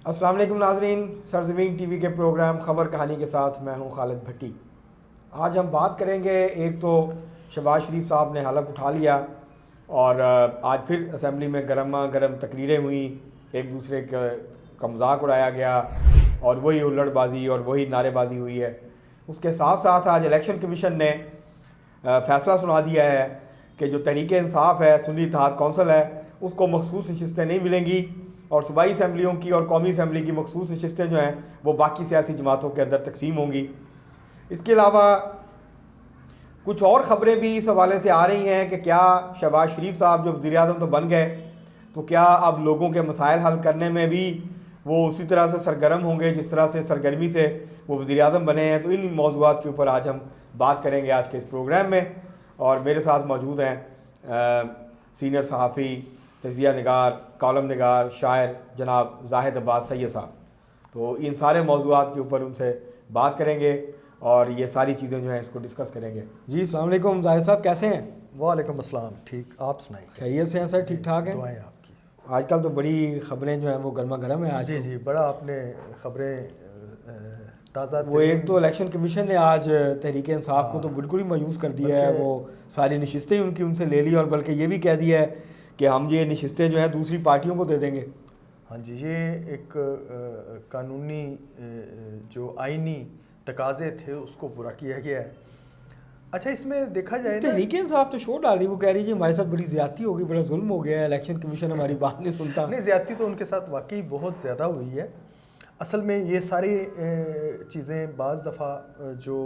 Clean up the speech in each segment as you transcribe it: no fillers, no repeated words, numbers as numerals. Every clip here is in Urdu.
السلام علیکم ناظرین، سرزمین ٹی وی کے پروگرام خبر کہانی کے ساتھ میں ہوں خالد بھٹی۔ آج ہم بات کریں گے، ایک تو شہباز شریف صاحب نے حلف اٹھا لیا اور آج پھر اسمبلی میں گرما گرم تقریریں ہوئیں، ایک دوسرے کا مذاق اڑایا گیا اور وہی ہلڑ بازی اور وہی نعرے بازی ہوئی ہے۔ اس کے ساتھ ساتھ آج الیکشن کمیشن نے فیصلہ سنا دیا ہے کہ جو تحریک انصاف ہے، سنی اتحاد کونسل ہے، اس کو مخصوص نشستیں نہیں ملیں گی اور صوبائی اسمبلیوں کی اور قومی اسمبلی کی مخصوص نشستیں جو ہیں وہ باقی سیاسی جماعتوں کے اندر تقسیم ہوں گی۔ اس کے علاوہ کچھ اور خبریں بھی اس حوالے سے آ رہی ہیں کہ کیا شہباز شریف صاحب جو وزیر اعظم تو بن گئے، تو کیا اب لوگوں کے مسائل حل کرنے میں بھی وہ اسی طرح سے سرگرم ہوں گے جس طرح سے سرگرمی سے وہ وزیر اعظم بنے ہیں؟ تو ان موضوعات کے اوپر آج ہم بات کریں گے آج کے اس پروگرام میں، اور میرے ساتھ موجود ہیں سینئر صحافی، تجزیہ نگار، کالم نگار، شاعر جناب زاہد عباس سید صاحب۔ تو ان سارے موضوعات کے اوپر ان سے بات کریں گے اور یہ ساری چیزیں جو ہیں اس کو ڈسکس کریں گے۔ جی السلام علیکم زاہد صاحب، کیسے ہیں؟ وعلیکم السلام، ٹھیک، آپ سنائیں؟ خیریت سے ہیں سر؟ ٹھیک ٹھاک ہیں؟ دعائیں آپ کی۔ آج کل تو بڑی خبریں جو ہیں وہ گرما گرم ہیں آج۔ جی بڑا آپ نے خبریں تازہ۔ وہ ایک تو الیکشن کمیشن نے آج تحریک انصاف کو تو بالکل ہی مایوس کر دیا ہے، وہ ساری نشستیں ان سے لے لی اور بلکہ یہ بھی کہہ دیا ہے کہ ہم یہ نشستیں جو ہیں دوسری پارٹیوں کو دے دیں گے۔ ہاں جی، یہ ایک قانونی جو آئینی تقاضے تھے اس کو پورا کیا گیا ہے۔ اچھا، اس میں دیکھا جائے نا، تحریک انصاف تو شور ڈال رہی، وہ کہہ رہی ہے ہمارے ساتھ بڑی زیادتی ہوگی، بڑا ظلم ہو گیا ہے، الیکشن کمیشن ہماری بات نہیں سنتا۔ نہیں، زیادتی تو ان کے ساتھ واقعی بہت زیادہ ہوئی ہے۔ اصل میں یہ ساری چیزیں بعض دفعہ جو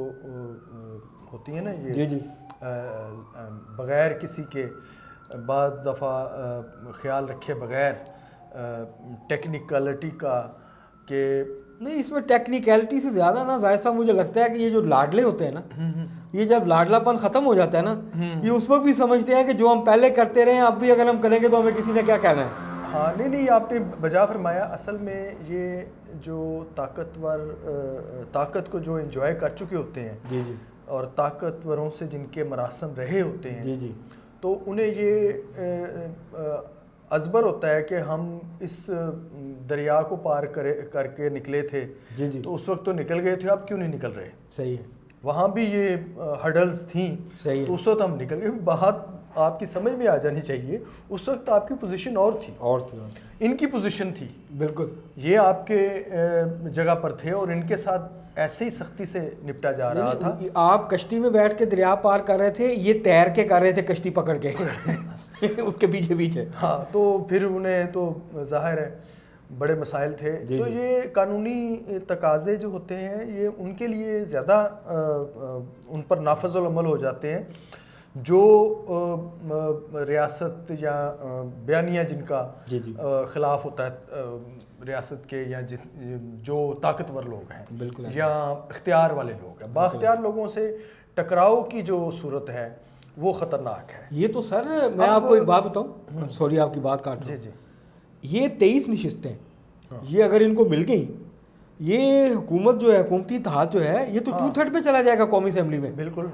ہوتی ہیں نا، یہ جی بغیر کسی کے بعض دفعہ خیال رکھے بغیر ٹیکنیکلٹی کا کہ نہیں، اس میں ٹیکنیکلٹی سے زیادہ نا ظاہر صاحب مجھے لگتا ہے کہ یہ جو لاڈلے ہوتے ہیں نا، یہ جب لاڈلا پن ختم ہو جاتا ہے نا، یہ اس وقت بھی سمجھتے ہیں کہ جو ہم پہلے کرتے رہے ہیں اب بھی اگر ہم کریں گے تو ہمیں کسی نے کیا کہنا ہے۔ ہاں، نہیں، آپ نے بجا فرمایا۔ اصل میں یہ جو طاقت کو جو انجوائے کر چکے ہوتے ہیں، جی اور طاقتوروں سے جن کے مراسم رہے ہوتے ہیں، جی تو انہیں یہ ازبر ہوتا ہے کہ ہم اس دریا کو پار کر کے نکلے تھے، تو اس وقت تو نکل گئے تھے، اب کیوں نہیں نکل رہے؟ صحیح ہے، وہاں بھی یہ ہرڈلز تھیں، تو اس وقت ہم نکل گئے۔ بات آپ کی سمجھ میں آ جانی چاہیے، اس وقت آپ کی پوزیشن اور تھی، ان کی پوزیشن تھی، بالکل یہ آپ کے جگہ پر تھے اور ان کے ساتھ ایسے ہی سختی سے نپٹا جا رہا تھا۔ آپ کشتی میں بیٹھ کے دریا پار کر رہے تھے، یہ تیر کے کر رہے تھے کشتی پکڑ کے اس کے پیچھے۔ ہاں، تو پھر انہیں تو ظاہر ہے بڑے مسائل تھے۔ تو یہ قانونی تقاضے جو ہوتے ہیں یہ ان کے لیے زیادہ ان پر نافذ العمل ہو جاتے ہیں، جو ریاست یا بیانیہ جن کا خلاف ہوتا ہے ریاست کے، یا جو طاقتور لوگ ہیں، بالکل، یا اختیار والے لوگ ہیں، بااختیار لوگوں سے ٹکراؤ کی جو صورت ہے وہ خطرناک ہے۔ یہ تو سر میں آپ کو ایک بات بتاؤں، سوری آپ کی بات کاٹ رہا ہوں، یہ 23 نشستیں یہ اگر ان کو مل گئی، یہ حکومت جو ہے، حکومتی اتحاد جو ہے، یہ تو 2/3 پہ چلا جائے گا قومی اسمبلی میں۔ بالکل،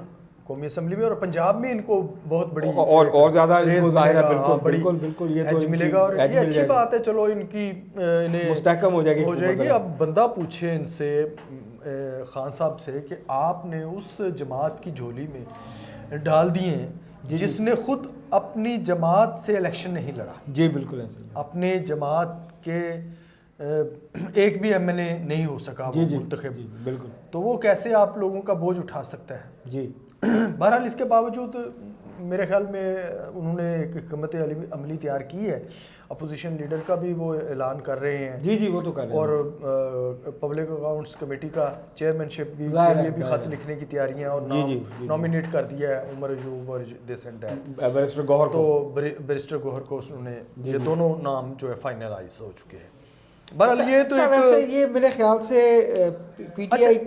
قومی اسمبلی میں، اور پنجاب میں ان کو بہت بڑی اور زیادہ ان کو ظاہر ہے، بالکل یہ تو ملے گا، اور یہ اچھی بات ہے۔ چلو ان کی انہیں مستحکم ہو جائے گی۔ اب بندہ پوچھے ان سے، خان صاحب سے، کہ آپ نے اس جماعت کی جھولی میں ڈال دیے ہیں جس نے خود اپنی جماعت سے الیکشن نہیں لڑا۔ جی بالکل ایسے، اپنے جماعت کے ایک بھی ایم ایل اے نہیں ہو سکا وہ منتخب، بالکل، تو وہ کیسے آپ لوگوں کا بوجھ اٹھا سکتا ہے؟ جی بہرحال اس کے باوجود میرے خیال میں انہوں نے ایک حکمت عملی تیار کی ہے۔ اپوزیشن لیڈر کا بھی وہ اعلان کر رہے ہیں، جی وہ تو کر رہے ہیں، اور پبلک اکاؤنٹس کمیٹی کا چیئرمین شپ بھی کے لیے بھی خط لکھنے کی تیاریاں، اور نامینیٹ کر دیا ہے عمر ایوب اور دس اینڈ دیٹ، بیرسٹر گوہر، تو بیرسٹر گوہر کو انہوں نے، یہ دونوں نام جو ہے فائنلائز ہو چکے ہیں۔ بہرحال یہ تو ویسے یہ میرے خیال سے پی ٹی آئی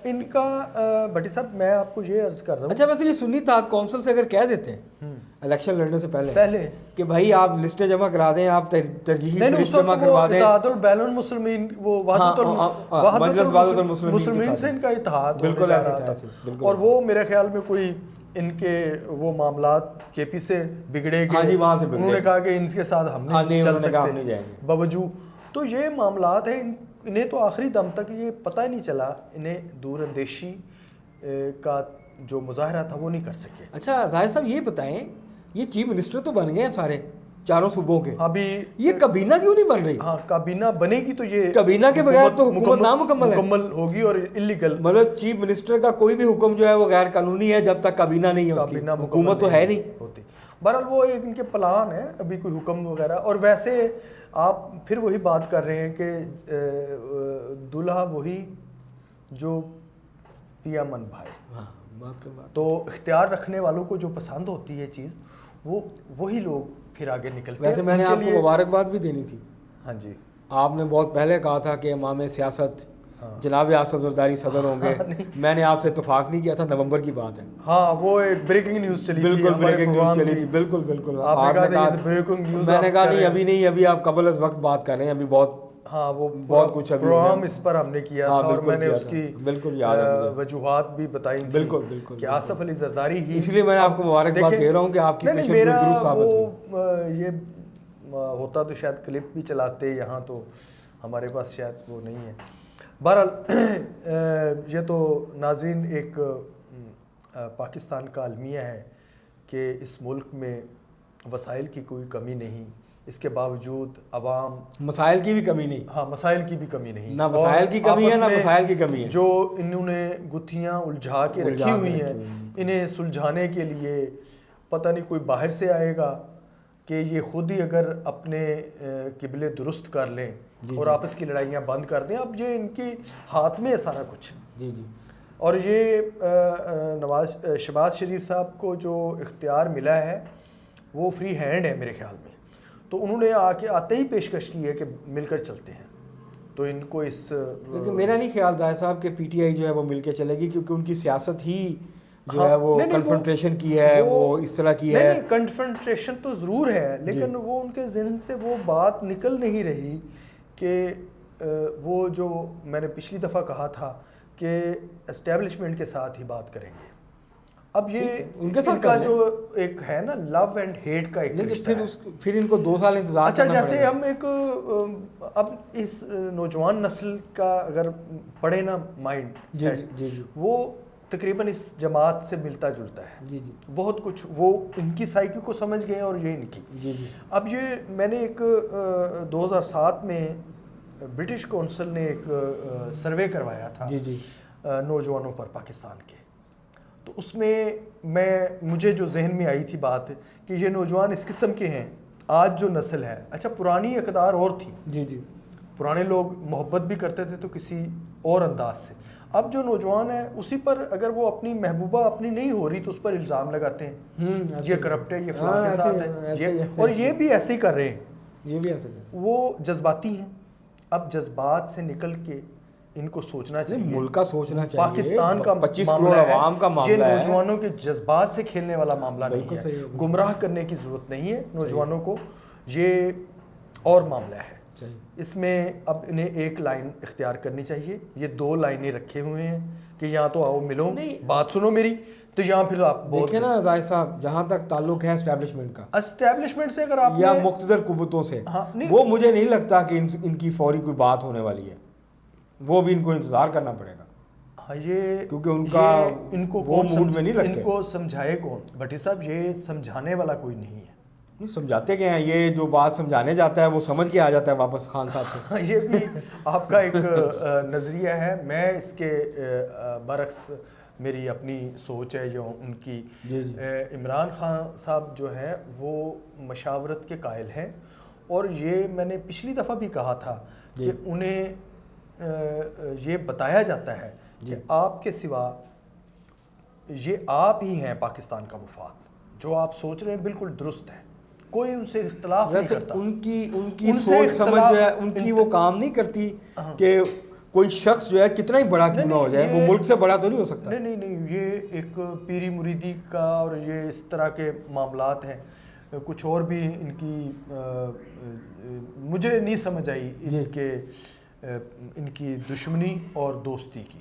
ان کا، بھٹی صاحب میں آپ کو یہ عرض کر رہا ہوں، اچھا ویسے یہ سنی اتحاد کونسل سے اگر کہہ دیتے ہیں الیکشن لڑنے سے پہلے کہ بھائی آپ لسٹیں جمع کرا دیں، آپ ترجیحی فہرست جمع کروا دیں، اتحاد البین المسلمین، وہ وحدت المسلمین سے ان کا اتحاد ہونے جا رہا تھا، اور وہ میرے خیال میں کوئی ان کے وہ معاملات کے پی سے بگڑے گئے، انہوں نے کہا کہ ان کے ساتھ ہم نہیں چل سکتے، باوجود تو یہ معاملات ہیں, انہیں تو آخری دم تک یہ پتہ ہی نہیں چلا, انہیں دور اندیشی کا جو مظاہرہ تھا وہ نہیں کر سکے. اچھا زاہد صاحب یہ بتائیں, یہ چیف منسٹر تو بن گئے ہیں سارے چاروں صوبوں کے, ابھی یہ کابینہ کیوں نہیں بن رہی؟ ہاں کابینہ بنے گی تو یہ کابینہ کے بغیر تو حکومت نامکمل ہے, مکمل ہوگی اور انلیگل. مطلب چیف منسٹر کا کوئی بھی حکم جو ہے وہ غیر قانونی ہے جب تک کابینہ نہیں ہے, اس کی حکومت تو ہے نہیں ہوتی. بہرحال وہ ایک ان کے پلان ہے, ابھی کوئی حکم وغیرہ. اور ویسے آپ پھر وہی بات کر رہے ہیں کہ دلہا وہی جو پیا من بھائے, تو اختیار رکھنے والوں کو جو پسند ہوتی ہے چیز وہ وہی لوگ پھر آگے نکلتے ہیں. ویسے میں نے آپ کو مبارکباد بھی دینی تھی. ہاں جی, آپ نے بہت پہلے کہا تھا کہ امام سیاست جناب آصف زرداری صدر ہوں گے, میں نے آپ سے اتفاق نہیں کیا تھا, نومبر کی بات ہے. ہاں وہ ایک بریکنگ نیوز چلی تھی, بالکل بریکنگ نیوز چلی تھی, بالکل بالکل. آپ نے کہا بریکنگ نیوز, میں نے کہا نہیں ابھی نہیں, ابھی آپ قبل از وقت بات کر رہے ہیں, ابھی بہت ہاں وہ بہت کچھ پروگرام اس پر ہم نے کیا تھا, اور میں نے اس کی بالکل یاد ہے وجوہات بھی بتائی تھیں. بالکل بالکل کہ آصف علی زرداری ہی, اس لیے میں آپ کو مبارکباد دے رہا ہوں کہ آپ کی پیشن میرا درست ثابت ہوئی. یہ ہوتا تو شاید کلپ بھی چلاتے, یہاں تو ہمارے پاس شاید وہ نہیں ہے. بہرحال یہ تو ناظرین ایک پاکستان کا المیہ ہے کہ اس ملک میں وسائل کی کوئی کمی نہیں, اس کے باوجود عوام, مسائل کی بھی کمی نہیں. ہاں مسائل کی بھی کمی نہیں, نہ وسائل کی کمی ہے نہ مسائل کی کمی ہے. جو انہوں نے گتھیاں الجھا کے رکھی ہوئی ہیں, انہیں سلجھانے کے لیے پتہ نہیں کوئی باہر سے آئے گا کہ یہ خود ہی اگر اپنے قبلے درست کر لیں اور آپس کی لڑائیاں بند کر دیں. اب یہ ان کی ہاتھ میں ہے سارا کچھ. جی جی. اور یہ شہباز شریف صاحب کو جو اختیار ملا ہے وہ فری ہینڈ ہے میرے خیال میں, تو انہوں نے آتے ہی پیشکش کی ہے کہ مل کر چلتے ہیں. تو ان کو اس, لیکن میرا نہیں خیال زاہد صاحب کہ پی ٹی آئی جو ہے وہ مل کے چلے گی, کیونکہ ان کی سیاست ہی جو ہے وہ کنفرنٹریشن کی ہے, وہ اس طرح کی ہے. نہیں کنفرنٹریشن تو ضرور ہے, لیکن وہ ان کے ذہن سے وہ بات نکل نہیں رہی کہ وہ جو میں نے پچھلی دفعہ کہا تھا کہ اسٹیبلشمنٹ کے ساتھ ہی بات کریں گے. اب یہ ان کے ساتھ کا جو ایک ہے نا لو اینڈ ہیٹ کا ایک رشتہ ہے, پھر ان کو 2 سال انتظار اچھا جیسے ہم ایک اب اس نوجوان نسل کا اگر پڑھے نا مائنڈ سیٹ, وہ تقریباً اس جماعت سے ملتا جلتا ہے. جی جی. بہت کچھ وہ ان کی سائیکی کو سمجھ گئے اور یہ ان کی. جی جی. اب یہ میں نے ایک 2007 میں برٹش کونسل نے ایک سروے کروایا تھا جی جی نوجوانوں پر پاکستان کے, تو اس میں مجھے جو ذہن میں آئی تھی بات کہ یہ نوجوان اس قسم کے ہیں. آج جو نسل ہے, اچھا پرانی اقدار اور تھی, جی جی, پرانے لوگ محبت بھی کرتے تھے تو کسی اور انداز سے. اب جو نوجوان ہے اسی پر اگر وہ اپنی محبوبہ اپنی نہیں ہو رہی تو اس پر الزام لگاتے ہیں, یہ کرپٹ ہے, یہ فلاں کے ساتھ ہے, اور یہ بھی ایسے ہی کر رہے ہیں, یہ بھی ایسے وہ جذباتی ہیں. اب جذبات سے نکل کے ان کو سوچنا چاہیے, ملک کا سوچنا چاہیے. پاکستان کا 25 کروڑ عوام کا معاملہ ہے, یہ نوجوانوں کے جذبات سے کھیلنے والا معاملہ نہیں ہے, گمراہ کرنے کی ضرورت نہیں ہے نوجوانوں کو, یہ اور معاملہ ہے. اس میں اب انہیں ایک لائن اختیار کرنی چاہیے. یہ 2 لائنیں رکھے ہوئے ہیں کہ یہاں تو آؤ ملو, بات سنو میری, تو یہاں پھر آپ دیکھیں نا زاہد صاحب, جہاں تک تعلق ہے اسٹیبلشمنٹ کا, اسٹیبلشمنٹ سے اگر آپ یا مقتدر قوتوں سے, وہ مجھے نہیں لگتا کہ ان کی فوری کوئی بات ہونے والی ہے. وہ بھی ان کو انتظار کرنا پڑے گا. ہاں یہ کیونکہ ان کا ان کو وہ موڈ میں نہیں لگتے. ان کو سمجھائے کون؟ بھٹی صاحب یہ سمجھانے والا کوئی نہیں ہے. نہیں سمجھاتے کیا ہیں, یہ جو بات سمجھانے جاتا ہے وہ سمجھ کے آ جاتا ہے واپس خان صاحب سے. یہ بھی آپ کا ایک نظریہ ہے, میں اس کے برعکس میری اپنی سوچ ہے جو ان کی. عمران خان صاحب جو ہے وہ مشاورت کے قائل ہیں, اور یہ میں نے پچھلی دفعہ بھی کہا تھا کہ انہیں یہ بتایا جاتا ہے کہ آپ کے سوا یہ آپ ہی ہیں پاکستان کا مفاد, جو آپ سوچ رہے ہیں بالکل درست ہے, کوئی ان سے اختلاف نہیں کرتا. ان کی سوچ سمجھ جو ہے ان کی وہ کام نہیں کرتی کہ کوئی شخص جو ہے کتنا ہی بڑا کیوں نہ ہو جائے وہ ملک سے بڑا تو نہیں ہو سکتا. نہیں, یہ ایک پیری مریدی کا اور یہ اس طرح کے معاملات ہیں. کچھ اور بھی ان کی مجھے نہیں سمجھ آئی ان کی دشمنی اور دوستی کی,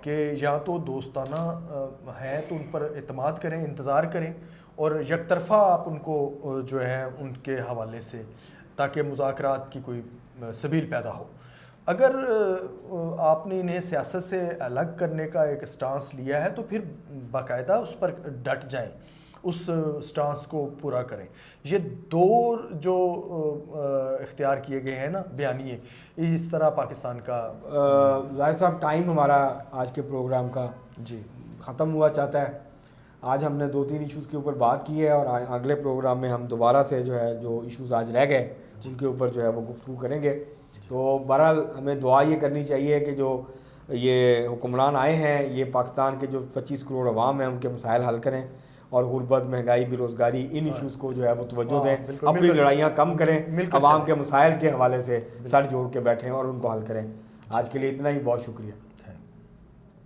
کہ یا تو دوستانہ ہے تو ان پر اعتماد کریں, انتظار کریں, اور یک طرفہ آپ ان کو جو ہے ان کے حوالے سے, تاکہ مذاکرات کی کوئی سبیل پیدا ہو. اگر آپ نے انہیں سیاست سے الگ کرنے کا ایک سٹانس لیا ہے تو پھر باقاعدہ اس پر ڈٹ جائیں, اس سٹانس کو پورا کریں. یہ دو جو اختیار کیے گئے ہیں نا بیانیے, اس طرح پاکستان کا ظاہر صاحب ٹائم ہمارا آج کے پروگرام کا جی ختم ہوا چاہتا ہے. آج ہم نے 2-3 ایشوز کے اوپر بات کی ہے اور اگلے پروگرام میں ہم دوبارہ سے جو ہے جو ایشوز آج رہ گئے ان کے اوپر جو ہے وہ گفتگو کریں گے. تو بہرحال ہمیں دعا یہ کرنی چاہیے کہ جو یہ حکمران آئے ہیں یہ پاکستان کے جو 25 کروڑ عوام ہیں ان کے مسائل حل کریں اور غربت, مہنگائی, بے روزگاری, ان ایشوز کو جو ہے وہ توجہ دیں, اپنی لڑائیاں کم کریں, عوام کے مسائل کے حوالے سے سر جوڑ کے بیٹھیں اور ان کو حل کریں. آج کے لیے اتنا ہی, بہت شکریہ.